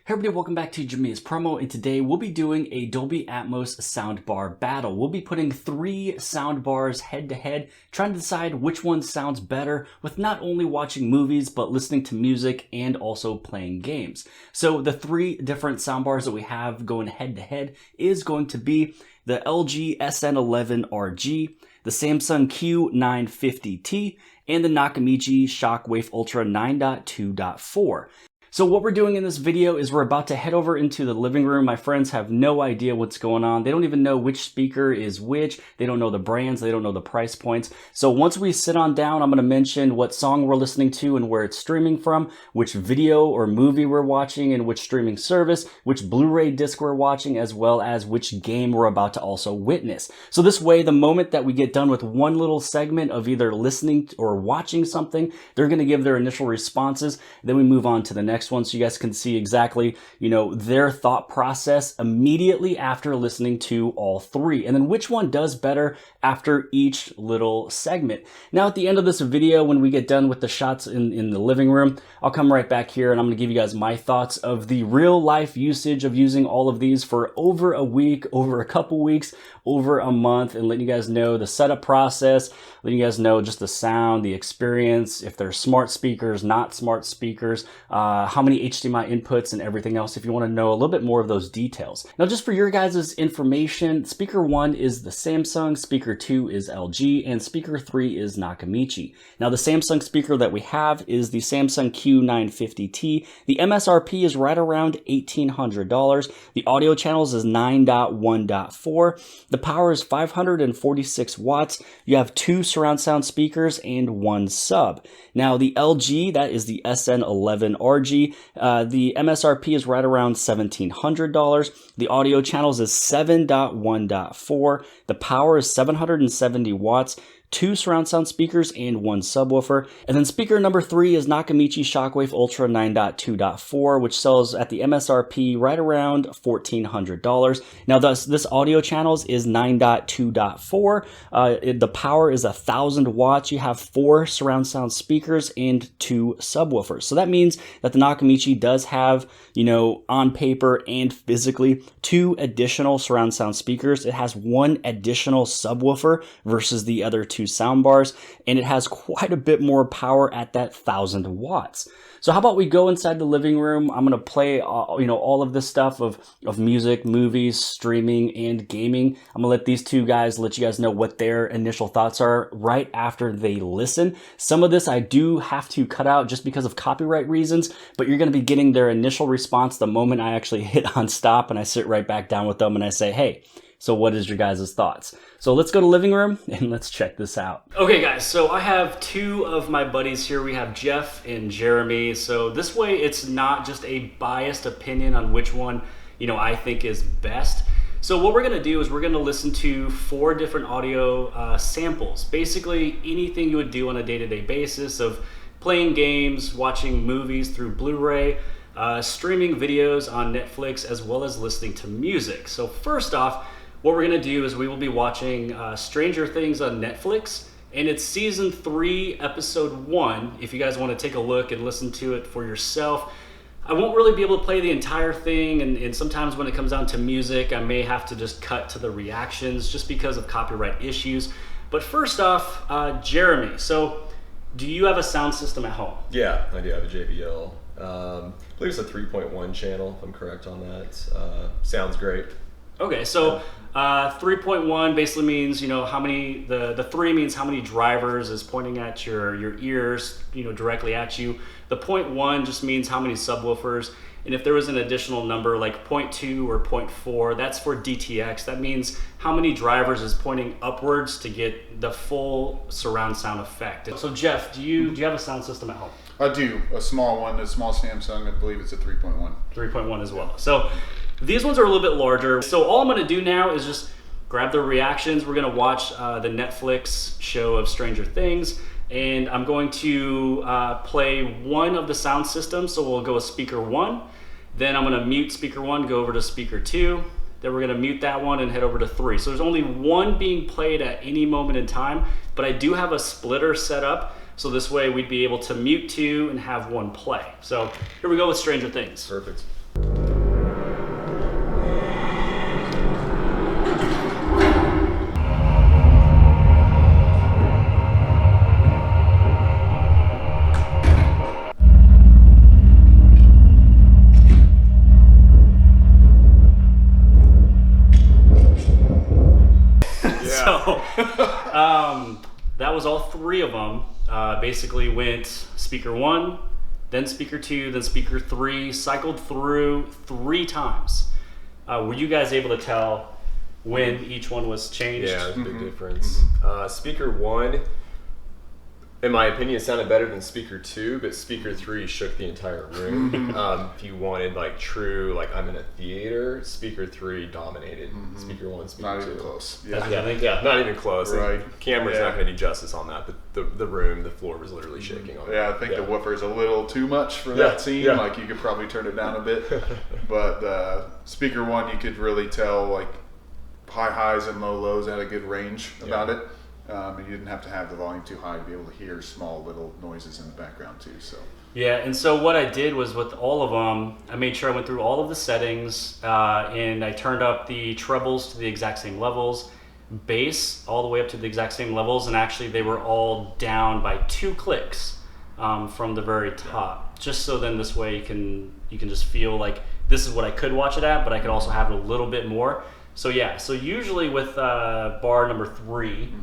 Hey everybody, welcome back to Jamia's Promo, and today we'll be doing a Dolby Atmos soundbar battle. We'll be putting 3 soundbars head to head, trying to decide which one sounds better with not only watching movies, but listening to music and also playing games. So the 3 different soundbars that we have going head to head is going to be the LG SN11RG, the Samsung Q950T, and the Nakamichi Shockwafe Ultra 9.2.4. So what we're doing in this video is we're about to head over into the living room. My friends have no idea what's going on. They don't even know which speaker is which. They don't know the brands. They don't know the price points. So once we sit on down, I'm going to mention what song we're listening to and where it's streaming from, which video or movie we're watching and which streaming service, which Blu-ray disc we're watching, as well as which game we're about to also witness. So this way, the moment that we get done with one little segment of either listening or watching something, they're going to give their initial responses. Then we move on to the next one so you guys can see exactly, their thought process immediately after listening to all 3, and then which one does better after each little segment. Now at the end of this video, when we get done with the shots in the living room, I'll come right back here and I'm going to give you guys my thoughts of the real life usage of using all of these for over a week, over a couple weeks, over a month, and letting you guys know the setup process, letting you guys know just the sound, the experience, if they're smart speakers, not smart speakers, how many HDMI inputs and everything else if you want to know a little bit more of those details. Now just for your guys' information, speaker 1 is the Samsung, speaker 2 is LG, and speaker 3 is Nakamichi. Now the Samsung speaker that we have is the Samsung Q950T. The MSRP is right around $1,800. The audio channels is 9.1.4. The power is 546 watts. You have 2 surround sound speakers and 1 sub. Now the LG, that is the SN11RG. The MSRP is right around $1,700. The audio channels is 7.1.4. The power is 770 watts. 2 surround sound speakers and 1 subwoofer. And then speaker number 3 is Nakamichi Shockwafe Ultra 9.2.4, which sells at the MSRP right around $1,400. Now this audio channels is 9.2.4. The power is 1,000 watts. You have 4 surround sound speakers and 2 subwoofers. So that means that the Nakamichi does have, on paper and physically 2 additional surround sound speakers. It has 1 additional subwoofer versus the other 2 soundbars, and it has quite a bit more power at that 1,000 watts. So how about we go inside the living room? I'm going to play, all of this stuff of music, movies, streaming, and gaming. I'm going to let these 2 guys let you guys know what their initial thoughts are right after they listen. Some of this I do have to cut out just because of copyright reasons, but you're going to be getting their initial response the moment I actually hit on stop and I sit right back down with them and I say, hey, so what is your guys' thoughts? So let's go to living room and let's check this out. Okay guys, so I have 2 of my buddies here. We have Jeff and Jeremy. So this way it's not just a biased opinion on which one, I think is best. So what we're gonna do is we're gonna listen to 4 different audio samples. Basically anything you would do on a day-to-day basis of playing games, watching movies through Blu-ray, streaming videos on Netflix, as well as listening to music. So first off, what we're gonna do is we will be watching Stranger Things on Netflix, and it's season 3, episode 1. If you guys wanna take a look and listen to it for yourself. I won't really be able to play the entire thing, and sometimes when it comes down to music, I may have to just cut to the reactions just because of copyright issues. But first off, Jeremy, so do you have a sound system at home? Yeah, I do have a JBL. I believe it's a 3.1 channel, if I'm correct on that. Sounds great. Okay, so 3.1 basically means, how many, the 3 means how many drivers is pointing at your ears, directly at you. The 0.1 just means how many subwoofers. And if there was an additional number like 0.2 or 0.4, that's for DTX. That means how many drivers is pointing upwards to get the full surround sound effect. So Jeff, do you have a sound system at home? I do, a small one, a small Samsung. I believe it's a 3.1. 3.1 as well. So these ones are a little bit larger. So all I'm gonna do now is just grab the reactions. We're gonna watch the Netflix show of Stranger Things, and I'm going to play one of the sound systems. So we'll go with speaker 1, then I'm gonna mute speaker 1, go over to speaker 2, then we're gonna mute that one and head over to 3. So there's only one being played at any moment in time, but I do have a splitter set up, so this way we'd be able to mute 2 and have 1 play. So here we go with Stranger Things. Perfect. that was all three of them. Basically went speaker 1, then speaker 2, then speaker 3, cycled through 3 times. Were you guys able to tell when each one was changed? Yeah, there's a big difference. Speaker 1, in my opinion, sounded better than speaker 2, but speaker 3 shook the entire room. If you wanted like true, like I'm in a theater, speaker 3 dominated. Speaker 1, speaker 2. Not even close. Yeah, not even close. Right. The camera's not going to do justice on that, but the room, the floor was literally shaking on it. Yeah, I think the woofer's a little too much for that scene. Yeah. Like you could probably turn it down a bit. But speaker 1, you could really tell like high highs and low lows had a good range about it. And you didn't have to have the volume too high to be able to hear small little noises in the background too. So Yeah, and so what I did was with all of them, I made sure I went through all of the settings, and I turned up the trebles to the exact same levels, bass all the way up to the exact same levels, and actually they were all down by 2 clicks from the very top. Just so then this way you can just feel like this is what I could watch it at, but I could also have it a little bit more. So yeah, so usually with bar number 3,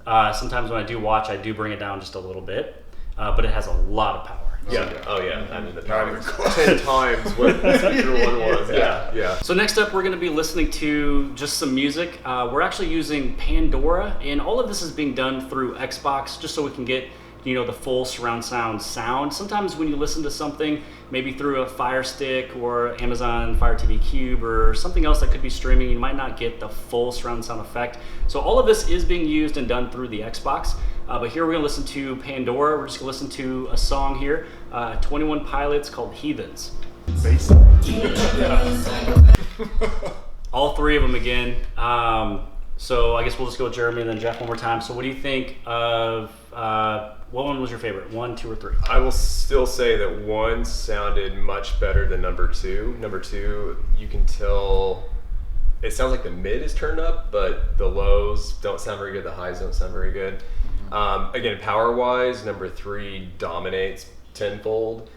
sometimes when I do watch, I do bring it down just a little bit, but it has a lot of power. I mean, the power was 10 times what speaker 1 was. Yeah. So next up, we're going to be listening to just some music. We're actually using Pandora, and all of this is being done through Xbox, just so we can get the full surround sound. Sometimes when you listen to something, maybe through a Fire Stick or Amazon Fire TV Cube or something else that could be streaming, you might not get the full surround sound effect. So all of this is being used and done through the Xbox. But here we're gonna listen to Pandora. We're just gonna listen to a song here, 21 Pilots, called Heathens. All 3 of them again. So I guess we'll just go with Jeremy and then Jeff one more time. So what do you think of, what one was your favorite? 1, 2, or 3? I will still say that 1 sounded much better than number 2. Number 2, you can tell it sounds like the mid is turned up, but the lows don't sound very good. The highs don't sound very good. Again, power-wise, number 3 dominates tenfold.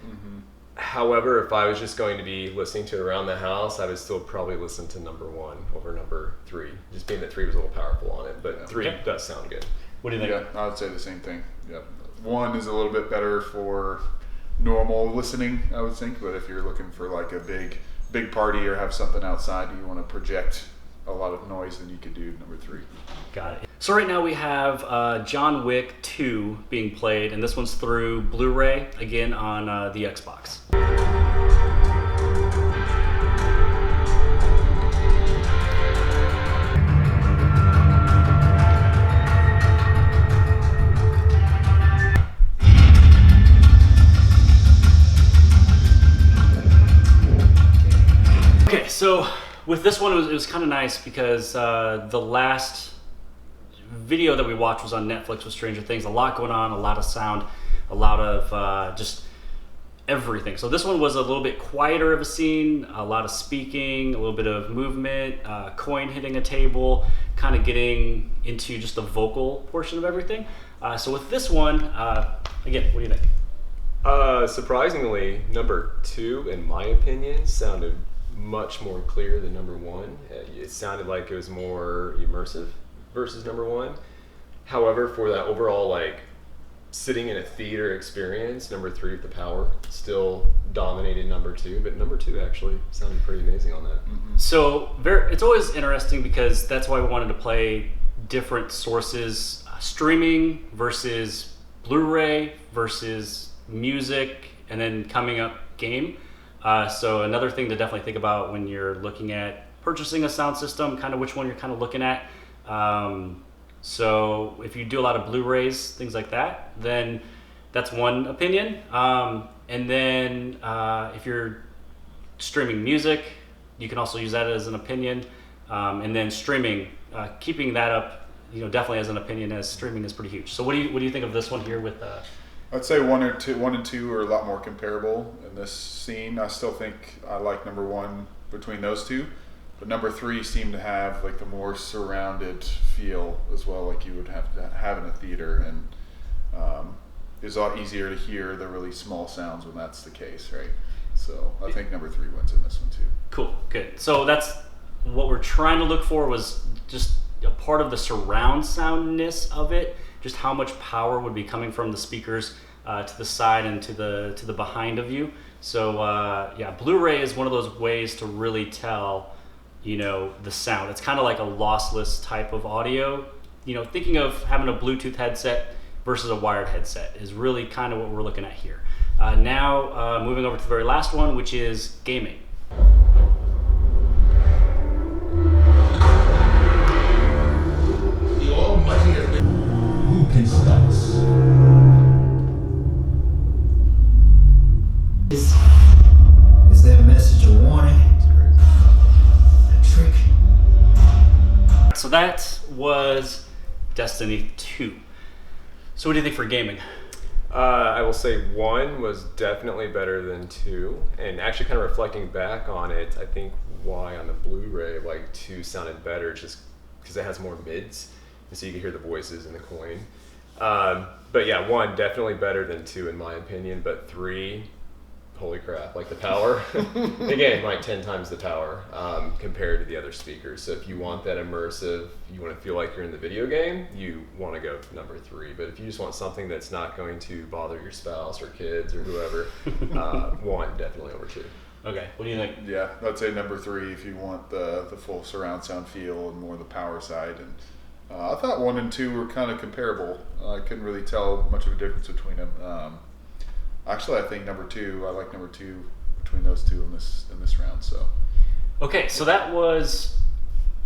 However, if I was just going to be listening to it around the house, I would still probably listen to number 1 over number 3, just being that 3 was a little powerful on it, but 3 does sound good. What do you think? Yeah, I would say the same thing. Yeah, 1 is a little bit better for normal listening, I would think, but if you're looking for like a big party or have something outside, you want to project a lot of noise, then you could do number 3. Got it. So right now we have John Wick 2 being played, and this one's through Blu-ray, again on the Xbox. Okay, so with this one, it was kind of nice because the last video that we watched was on Netflix with Stranger Things. A lot going on, a lot of sound, a lot of just everything. So this one was a little bit quieter of a scene, a lot of speaking, a little bit of movement, coin hitting a table, kind of getting into just the vocal portion of everything. So with this one, again, what do you think? Surprisingly, number 2, in my opinion, sounded much more clear than number 1. It sounded like it was more immersive versus number 1. However, for that overall like sitting in a theater experience, number 3 with the power still dominated number 2, but number 2 actually sounded pretty amazing on that. So it's always interesting because that's why we wanted to play different sources, streaming versus Blu-ray versus music, and then coming up game. So another thing to definitely think about when you're looking at purchasing a sound system, kind of which one you're kind of looking at. So if you do a lot of Blu-rays, things like that, then that's one opinion. And then if you're streaming music, you can also use that as an opinion. And then streaming, keeping that up, definitely as an opinion, as streaming is pretty huge. So what do you think of this one here with? I'd say 1 and 2 are a lot more comparable in this scene. I still think I like number 1 between those 2, but number 3 seemed to have like the more surrounded feel as well, like you would have to have in a theater, and it's a lot easier to hear the really small sounds when that's the case, right? So I think number 3 wins in this one too. Cool, good. So that's what we're trying to look for, was just a part of the surround soundness of it, just how much power would be coming from the speakers to the side and to the behind of you. So yeah, Blu-ray is one of those ways to really tell, you know, the sound. It's kind of like a lossless type of audio. You know, thinking of having a Bluetooth headset versus a wired headset is really kind of what we're looking at here. Now moving over to the very last one, which is gaming. The Almighty has been. Who can stop us? Is there a message or warning? A trick? So that was Destiny 2. So what do you think for gaming? I will say 1 was definitely better than 2, and actually kind of reflecting back on it, I think why on the Blu-ray like 2 sounded better just because it has more mids, and so you can hear the voices in the coin. But yeah, 1 definitely better than 2 in my opinion, but 3, holy crap, like the power. Again, like 10 times the power compared to the other speakers. So if you want that immersive, you want to feel like you're in the video game, you want to go to number 3. But if you just want something that's not going to bother your spouse or kids or whoever, 1 definitely over 2. Okay, what do you think? Yeah, I'd say number 3 if you want the full surround sound feel and more the power side. And I thought 1 and 2 were kind of comparable. I couldn't really tell much of a difference between them. Actually, I think number 2. I like number 2 between those two in this round. So. Okay, so that was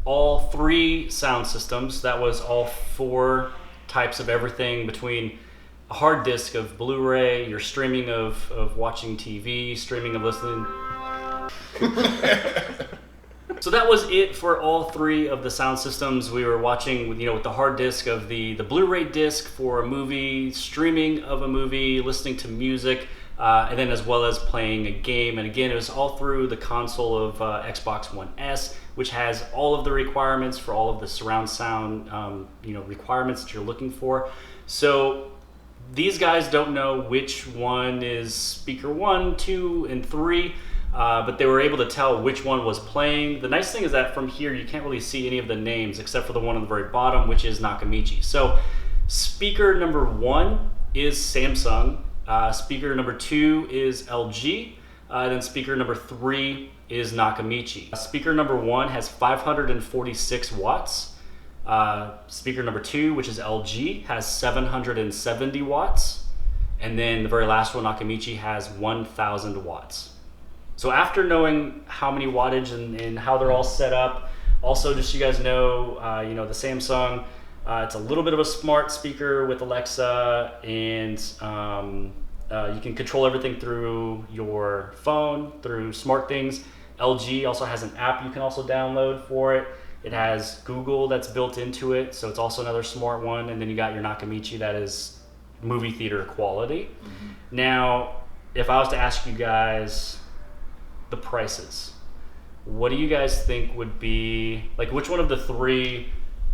all 3 sound systems. That was all 4 types of everything between a hard disk of Blu-ray, your streaming of watching TV, streaming of listening. So that was it for all 3 of the sound systems. We were watching, with the hard disk of the Blu-ray disc for a movie, streaming of a movie, listening to music, and then as well as playing a game. And again, it was all through the console of Xbox One S, which has all of the requirements for all of the surround sound, requirements that you're looking for. So these guys don't know which one is speaker 1, 2, and 3. But they were able to tell which one was playing. The nice thing is that from here you can't really see any of the names except for the one on the very bottom, which is Nakamichi. So speaker number 1 is Samsung, speaker number 2 is LG, then speaker number 3 is Nakamichi. Speaker number 1 has 546 watts. Speaker number 2, which is LG, has 770 watts. And then the very last one, Nakamichi, has 1,000 watts. So after knowing how many wattage and how they're all set up, also just so you guys know, the Samsung, it's a little bit of a smart speaker with Alexa, and you can control everything through your phone, through smart things. LG also has an app you can also download for it. It has Google that's built into it, so it's also another smart one. And then you got your Nakamichi that is movie theater quality. Mm-hmm. Now, if I was to ask you guys the prices, what do you guys think would be, like, which one of the 3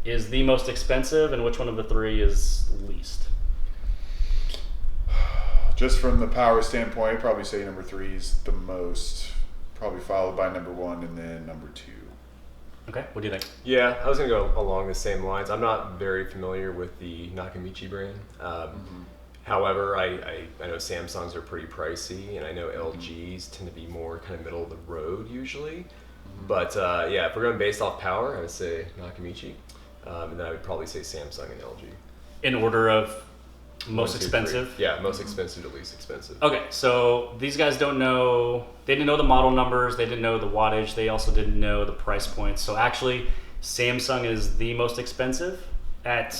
is the most expensive and which one of the 3 is least? Just from the power standpoint, I'd probably say number 3 is the most, probably followed by number 1 and then number 2. Okay, what do you think? Yeah, I was going to go along the same lines. I'm not very familiar with the Nakamichi brand. However, I know Samsungs are pretty pricey, and I know LGs tend to be more kind of middle of the road usually. But yeah, if we're going based off power, I would say Nakamichi, and then I would probably say Samsung and LG. In order of most 1, 2, expensive? 3. Yeah, most expensive to least expensive. Okay, so these guys they didn't know the model numbers, they didn't know the wattage, they also didn't know the price points. So actually, Samsung is the most expensive at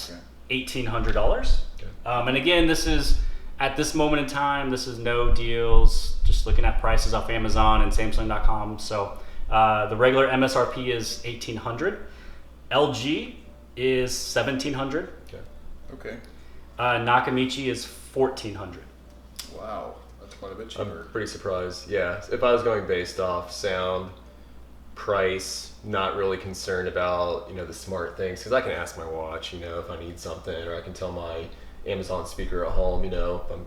$1,800. And again, this is, at this moment in time, this is no deals, just looking at prices off Amazon and Samsung.com. So the regular MSRP is $1,800. LG is $1,700. Okay. Nakamichi is $1,400. Wow, that's quite a bit cheaper. I'm pretty surprised. Yeah, if I was going based off sound, price, not really concerned about the smart things, because I can ask my watch if I need something, or I can tell my Amazon speaker at home if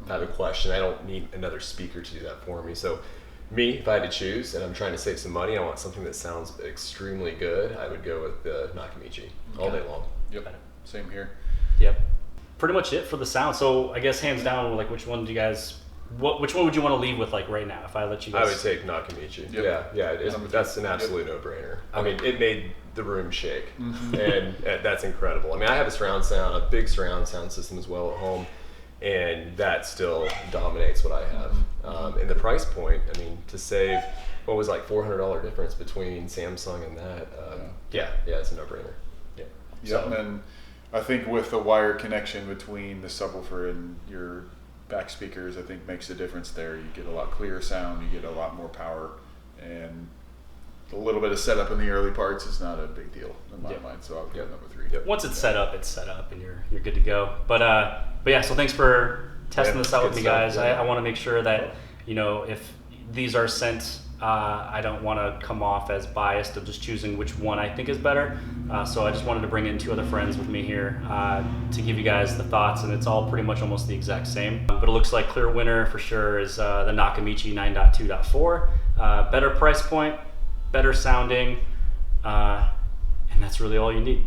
I have a question. I don't need another speaker to do that for me. So me, if I had to choose and I'm trying to save some money, I want something that sounds extremely good, I would go with the Nakamichi all day long. Yep, same here. Yep. pretty much it for the sound. So I guess hands down, like which one do you guys? Which one would you want to leave with, like right now? If I let you guys, I would take Nakamichi. Yep. Yeah. That's an absolute no-brainer. I mean, it made the room shake, and that's incredible. I mean, I have a big surround sound system as well at home, and that still dominates what I have. And the price point, I mean, to save what was like $400 difference between Samsung and that, it's a no-brainer. Yeah. Yep, and I think with the wire connection between the subwoofer and your back speakers, I think makes a difference there. You get a lot clearer sound, you get a lot more power, and a little bit of setup in the early parts is not a big deal in my mind. So I'll go number 3. Once it's set up, and you're good to go. But yeah, so thanks for testing this out with me, guys. I want to make sure that if these are sent, I don't want to come off as biased of just choosing which one I think is better. So I just wanted to bring in 2 other friends with me here to give you guys the thoughts, and it's all pretty much almost the exact same. But it looks like clear winner for sure is the Nakamichi 9.2.4. Better price point, better sounding, and that's really all you need.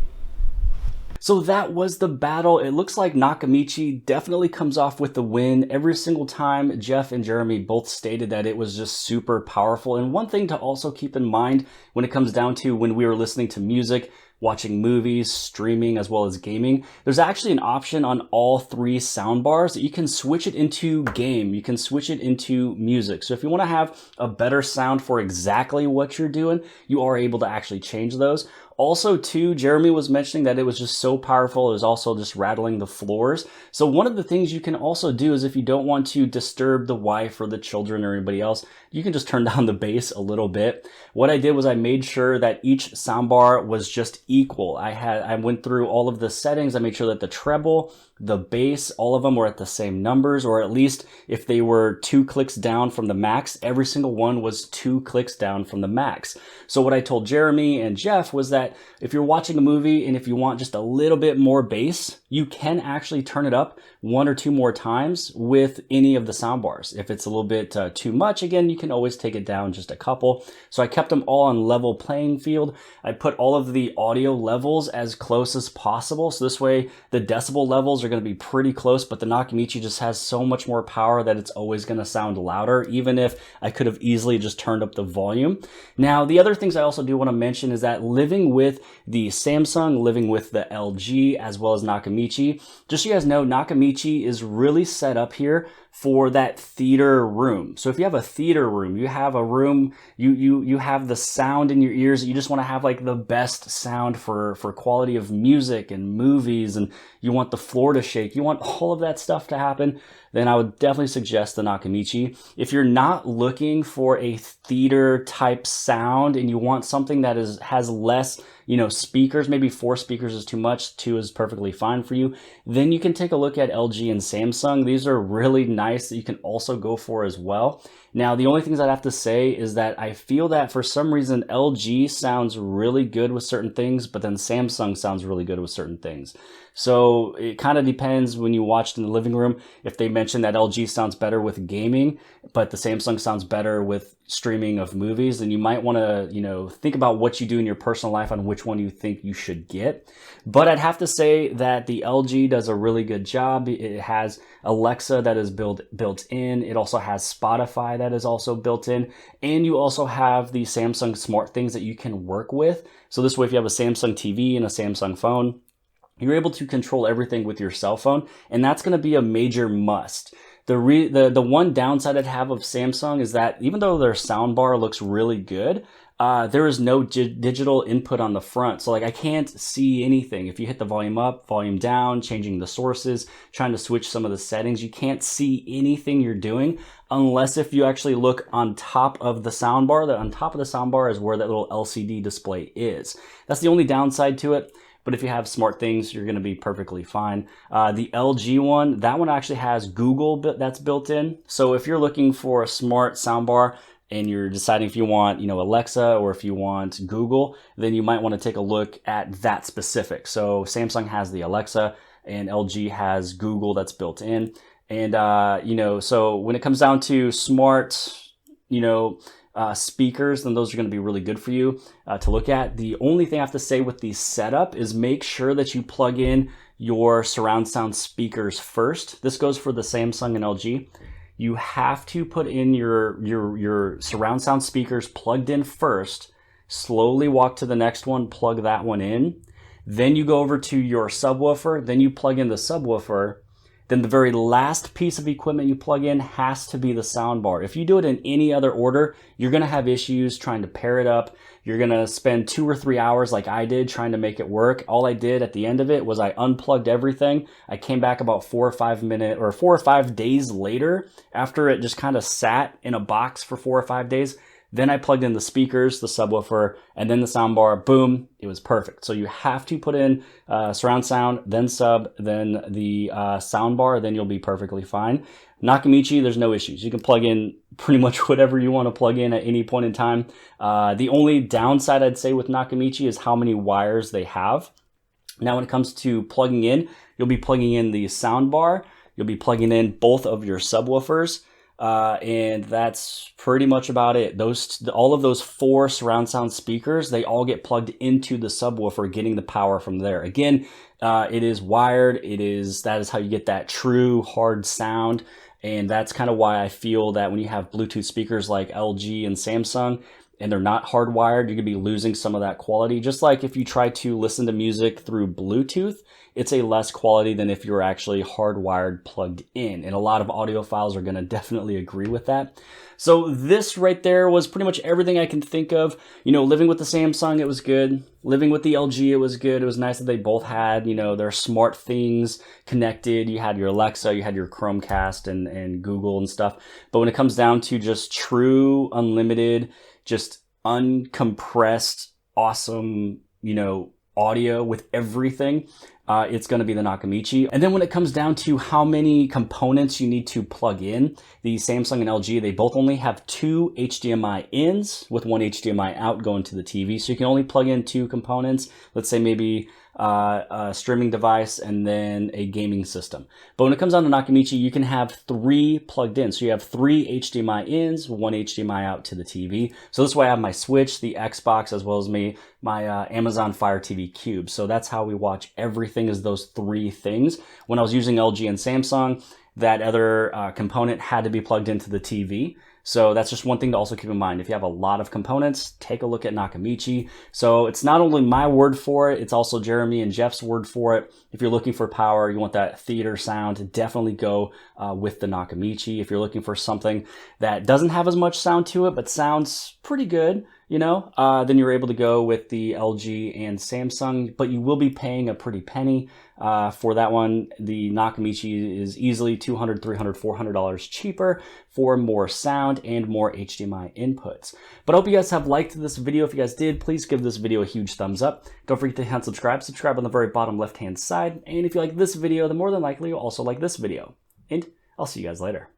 So that was the battle. It looks like Nakamichi definitely comes off with the win. Every single time, Jeff and Jeremy both stated that it was just super powerful. And one thing to also keep in mind when it comes down to when we were listening to music, watching movies, streaming, as well as gaming, there's actually an option on all 3 soundbars that you can switch it into game. You can switch it into music. So if you want to have a better sound for exactly what you're doing, you are able to actually change those. Also, too, Jeremy was mentioning that it was just so powerful. It was also just rattling the floors. So one of the things you can also do is if you don't want to disturb the wife or the children or anybody else, you can just turn down the bass a little bit. What I did was I made sure that each soundbar was just equal. I went through all of the settings. I made sure that the treble, the bass, all of them were at the same numbers, or at least if they were 2 clicks down from the max, every single one was 2 clicks down from the max. So what I told Jeremy and Jeff was that if you're watching a movie and if you want just a little bit more bass, you can actually turn it up 1 or 2 more times with any of the soundbars. If it's a little bit too much, again, you can always take it down just a couple. So I kept them all on level playing field. I put all of the audio levels as close as possible. So this way the decibel levels are going to be pretty close, but the Nakamichi just has so much more power that it's always going to sound louder, even if I could have easily just turned up the volume. Now, the other things I also do want to mention is that living with the Samsung, living with the LG, as well as Nakamichi, just so you guys know, Nakamichi is really set up here for that theater room. So if you have a theater room, you have a room, you have the sound in your ears, you just want to have like the best sound for quality of music and movies, and you want the floor to shake, you want all of that stuff to happen, then I would definitely suggest the Nakamichi. If you're not looking for a theater type sound and you want something that has less, speakers, maybe 4 speakers is too much, 2 is perfectly fine for you, then you can take a look at LG and Samsung. These are really nice that you can also go for as well. Now, the only things I'd have to say is that I feel that for some reason LG sounds really good with certain things, but then Samsung sounds really good with certain things. So it kind of depends when you watched in the living room. If they mention that LG sounds better with gaming, but the Samsung sounds better with streaming of movies, then you might want to, think about what you do in your personal life on which one you think you should get. But I'd have to say that the LG does a really good job. It has Alexa that is built in. It also has Spotify that is also built in. And you also have the Samsung smart things that you can work with. So this way, if you have a Samsung TV and a Samsung phone, you're able to control everything with your cell phone. And that's going to be a major must. The one downside I'd have of Samsung is that even though their soundbar looks really good, there is no digital input on the front. So like I can't see anything. If you hit the volume up, volume down, changing the sources, trying to switch some of the settings, you can't see anything you're doing unless if you actually look on top of the soundbar. That on top of the soundbar is where that little LCD display is. That's the only downside to it. But if you have smart things, you're going to be perfectly fine. The LG one, that one actually has Google that's built in. So if you're looking for a smart soundbar and you're deciding if you want, Alexa or if you want Google, then you might want to take a look at that specific. So Samsung has the Alexa and LG has Google that's built in. And, so when it comes down to smart, speakers, then those are going to be really good for you to look at. The only thing I have to say with the setup is make sure that you plug in your surround sound speakers first. This goes for the Samsung and LG. You have to put in your surround sound speakers plugged in first, slowly walk to the next one, plug that one in. Then you go over to your subwoofer, then you plug in the subwoofer. Then the very last piece of equipment you plug in has to be the soundbar. If you do it in any other order, you're gonna have issues trying to pair it up. You're gonna spend 2 or 3 hours like I did trying to make it work. All I did at the end of it was I unplugged everything. I came back about 4 or 5 days later after it just kind of sat in a box for 4 or 5 days. Then I plugged in the speakers, the subwoofer, and then the soundbar. Boom, it was perfect. So you have to put in surround sound, then sub, then the soundbar, then you'll be perfectly fine. Nakamichi, there's no issues. You can plug in pretty much whatever you want to plug in at any point in time. The only downside I'd say with Nakamichi is how many wires they have. Now when it comes to plugging in, you'll be plugging in the soundbar, you'll be plugging in both of your subwoofers, and that's pretty much about it. All of those 4 surround sound speakers, they all get plugged into the subwoofer, getting the power from there. Again, it is wired. That is how you get that true hard sound. And that's kind of why I feel that when you have Bluetooth speakers like LG and Samsung, and they're not hardwired, you're gonna be losing some of that quality. Just like if you try to listen to music through Bluetooth, it's a less quality than if you're actually hardwired plugged in. And a lot of audiophiles are gonna definitely agree with that. So this right there was pretty much everything I can think of. You know, living with the Samsung, it was good. Living with the LG, it was good. It was nice that they both had, you know, their smart things connected. You had your Alexa, you had your Chromecast and Google and stuff. But when it comes down to just true, unlimited, just uncompressed, awesome, you know, audio with everything, it's going to be the Nakamichi. And then when it comes down to how many components you need to plug in, the Samsung and LG, they both only have 2 HDMI ins with 1 HDMI out going to the TV. So you can only plug in 2 components. Let's say maybe a streaming device and then a gaming system. But when it comes down to Nakamichi, you can have 3 plugged in. So you have 3 HDMI ins, 1 HDMI out to the TV. So this way I have my Switch, the Xbox, as well as my Amazon Fire TV Cube. So that's how we watch everything, is those 3 things. When I was using LG and Samsung, that other component had to be plugged into the TV. So that's just one thing to also keep in mind. If you have a lot of components, take a look at Nakamichi. So it's not only my word for it, it's also Jeremy and Jeff's word for it. If you're looking for power, you want that theater sound, definitely go with the Nakamichi. If you're looking for something that doesn't have as much sound to it, but sounds pretty good, you know, then you're able to go with the LG and Samsung, but you will be paying a pretty penny for that one. The Nakamichi is easily $200, $300, $400 cheaper for more sound and more HDMI inputs. But I hope you guys have liked this video. If you guys did, please give this video a huge thumbs up. Don't forget to hit subscribe. Subscribe on the very bottom left-hand side. And if you like this video, then more than likely you'll also like this video. And I'll see you guys later.